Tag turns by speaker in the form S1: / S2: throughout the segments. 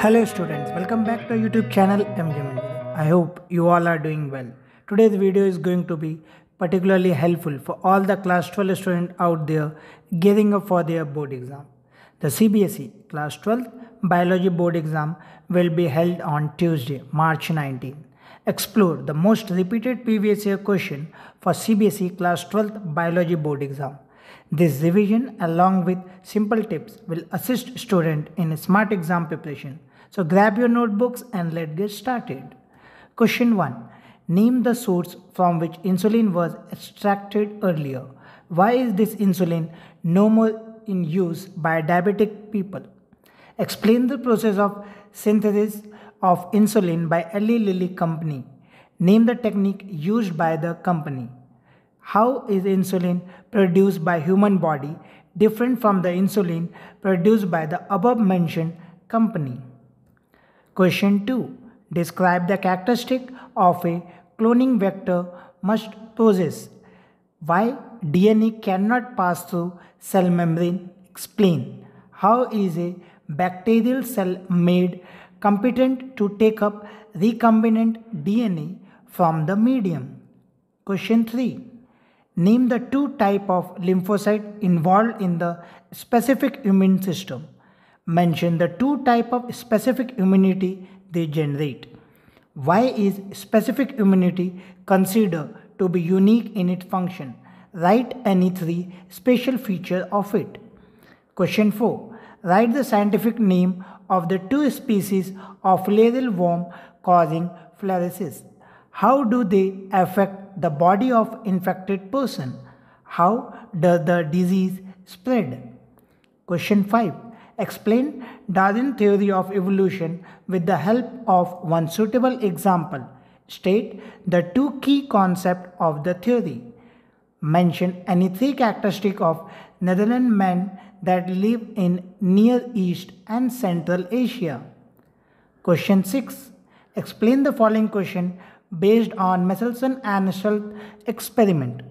S1: Hello students, welcome back to YouTube channel MJ Manjari. I hope you all are doing well. Today's video is going to be particularly helpful for all the class 12 students out there gearing up for their board exam. The CBSE class 12 biology board exam will be held on Tuesday, March 19. Explore the most repeated previous year question for CBSE class 12 biology board exam. This revision along with simple tips will assist student in smart exam preparation. So grab your notebooks and let's get started. Question 1. Name the source from which insulin was extracted earlier. Why is this insulin no more in use by diabetic people? Explain the process of synthesis of insulin by Eli Lilly company. Name the technique used by the company. How is insulin produced by human body different from the insulin produced by the above mentioned company? Question 2. Describe the characteristic of a cloning vector must possess. Why DNA cannot pass through cell membrane? Explain. How is a bacterial cell made competent to take up recombinant DNA from the medium? Question 3. Name the two types of lymphocyte involved in the specific immune system. Mention the two types of specific immunity they generate. Why is specific immunity considered to be unique in its function? Write any three special features of it. Question 4. Write the scientific name of the two species of filarial worm causing filariasis. How do they affect the body of infected person? How does the disease spread? Question 5. Explain Darwin's theory of evolution with the help of one suitable example. State the two key concepts of the theory. Mention any three characteristics of Netherlands men that live in Near East and Central Asia. Question 6. Explain the following question based on Michelson and Schultz experiment.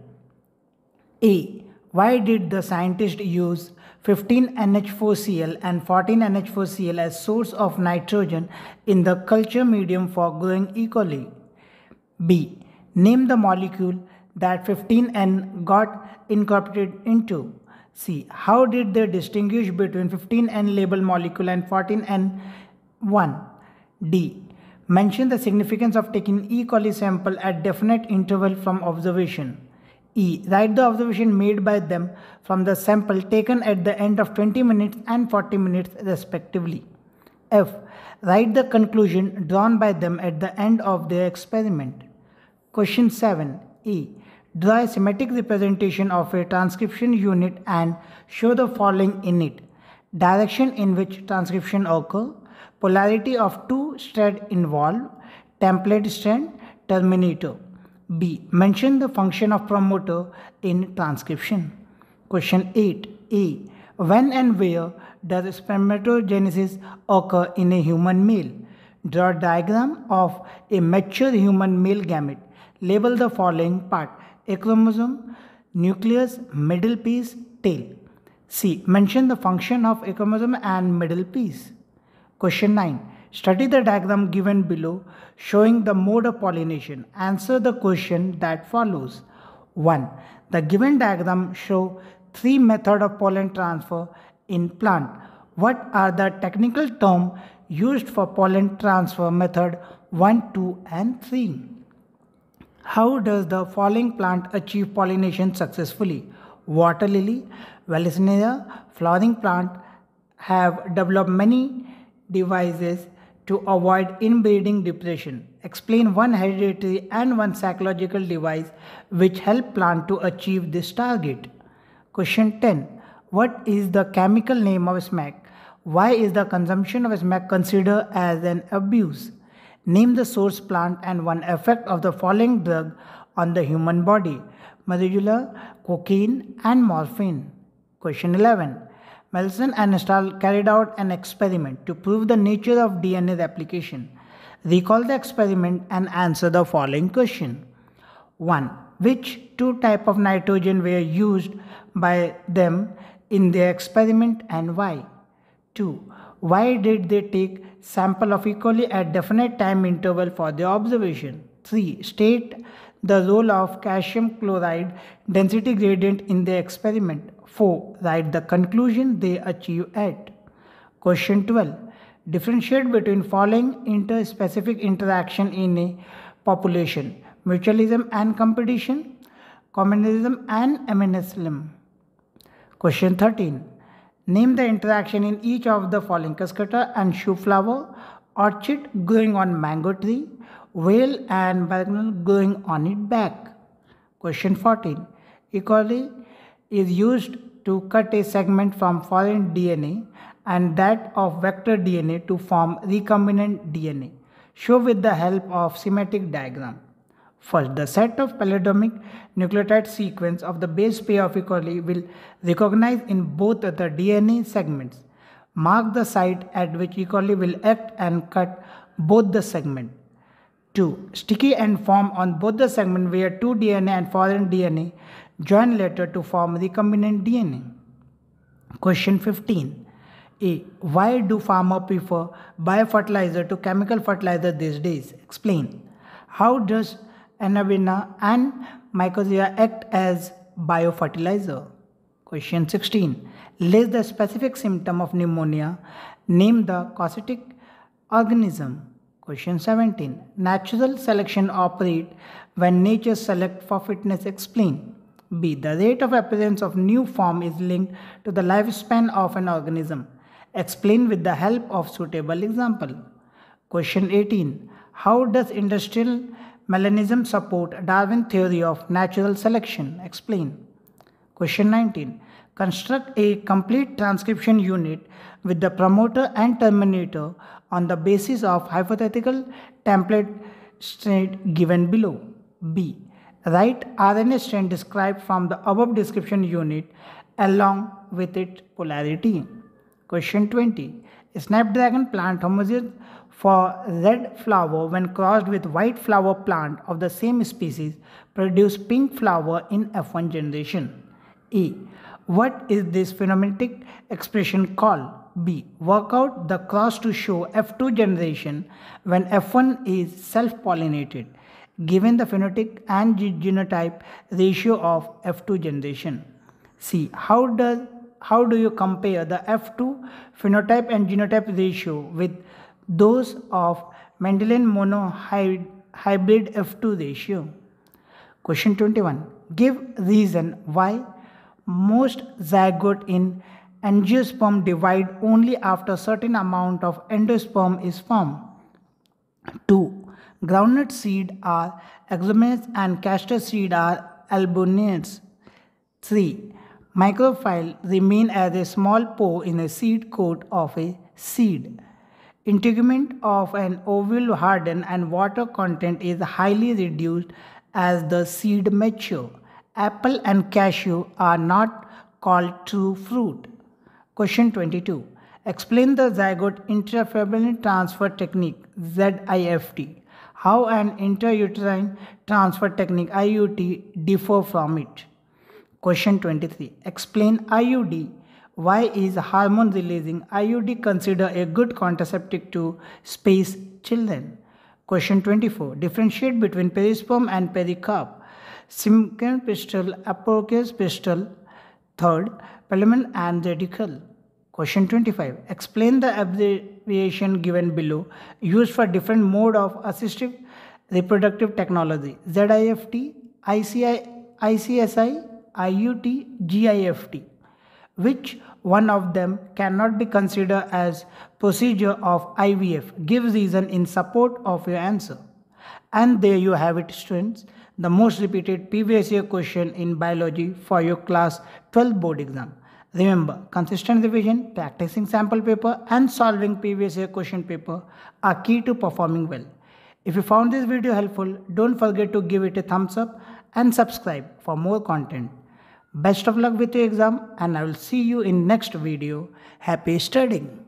S1: A. Why did the scientist use 15NH4Cl and 14NH4Cl as source of nitrogen in the culture medium for growing E. coli? B. Name the molecule that 15N got incorporated into. C. How did they distinguish between 15N label molecule and 14N1? D. Mention the significance of taking E. coli sample at definite interval from observation. E. Write the observation made by them from the sample taken at the end of 20 minutes and 40 minutes respectively. F. Write the conclusion drawn by them at the end of their experiment. Question 7. E. Draw a schematic representation of a transcription unit and show the following in it. Direction in which transcription occurs, polarity of two strands involved, template strand, terminator. B. Mention the function of promoter in transcription. Question 8. A. When and where does spermatogenesis occur in a human male? Draw a diagram of a mature human male gamete. Label the following part: a chromosome, nucleus, middle piece, tail. C. Mention the function of a chromosome and middle piece. Question 9. Study the diagram given below showing the mode of pollination. Answer the question that follows. 1. The given diagram shows three methods of pollen transfer in plant. What are the technical terms used for pollen transfer method 1, 2 and 3? How does the following plant achieve pollination successfully? Water lily, Vallisneria, flowering plant have developed many devices to avoid inbreeding depression. Explain one hereditary and one psychological device which help plant to achieve this target. Question 10. What is the chemical name of smack? Why is the consumption of smack considered as an abuse? Name the source plant and one effect of the following drug on the human body: marijuana, cocaine and morphine. Question 11. Michelson and Stahl carried out an experiment to prove the nature of DNA replication. Recall the experiment and answer the following question. 1. Which two types of nitrogen were used by them in their experiment and why? 2. Why did they take sample of equally at definite time interval for the observation. 3. State the role of calcium chloride density gradient in the experiment. 4. Write the conclusion they achieve at. Question 12. Differentiate between following interspecific interaction in a population: mutualism and competition, communalism and amenism. Question 13. Name the interaction in each of the following: cuscutter and shoe flower, orchid growing on mango tree, whale and barnacle growing on its back. Question 14. E. coli is used to cut a segment from foreign DNA and that of vector DNA to form recombinant DNA. Show with the help of schematic diagram. First, the set of palindromic nucleotide sequence of the base pair of E. coli will recognize in both the DNA segments. Mark the site at which E. coli will act and cut both the segments. 2. Sticky end form on both the segments where two DNA and foreign DNA join later to form recombinant DNA. Question 15. A. Why do farmers prefer biofertilizer to chemical fertilizer these days? Explain. How does Anabaena and Mycorrhiza act as biofertilizer? Question 16. List the specific symptom of pneumonia. Name the causative organism. Question 17. Natural selection operate when nature select for fitness. Explain. B. The rate of appearance of new form is linked to the lifespan of an organism. Explain with the help of suitable example. Question 18. How does industrial melanism support Darwin theory of natural selection? Explain. Question 19. Construct a complete transcription unit with the promoter and terminator on the basis of hypothetical template strand given below. B. Write RNA strand described from the above description unit along with its polarity. Question 20. Snapdragon plant homologous for red flower when crossed with white flower plant of the same species produce pink flower in F1 generation. A. What is this phenometric expression called? B. Work out the cross to show F2 generation when F1 is self-pollinated, given the phenotypic and genotype ratio of F2 generation. C. How do you compare the F2 phenotype and genotype ratio with those of Mendelian monohybrid F2 ratio? Question 21. Give reason why most zygote in angiosperm divide only after certain amount of endosperm is formed. 2. Groundnut seed are exogenous and castor seed are albuminous. 3. Microphyll remain as a small pore in a seed coat of a seed. Integument of an ovule harden and water content is highly reduced as the seed mature. Apple and cashew are not called true fruit. Question 22. Explain the zygote intrafibrillar transfer technique ZIFT. How an intrauterine transfer technique IUT differ from it? Question 23. Explain IUD. Why is hormone releasing IUD considered a good contraceptive to space children? Question 24. Differentiate between perisperm and pericarp. Simple pistil, apophis pistil. Third, filament and radicle. Question 25. Explain the abbreviation given below used for different mode of assistive reproductive technology: ZIFT, ICSI, IUT, GIFT. Which one of them cannot be considered as procedure of IVF? Give reason in support of your answer. And there you have it, students, the most repeated previous year question in biology for your class 12 board exam. Remember, consistent revision, practicing sample paper and solving previous year question paper are key to performing well. If you found this video helpful, don't forget to give it a thumbs up and subscribe for more content. Best of luck with your exam and I will see you in next video. Happy studying!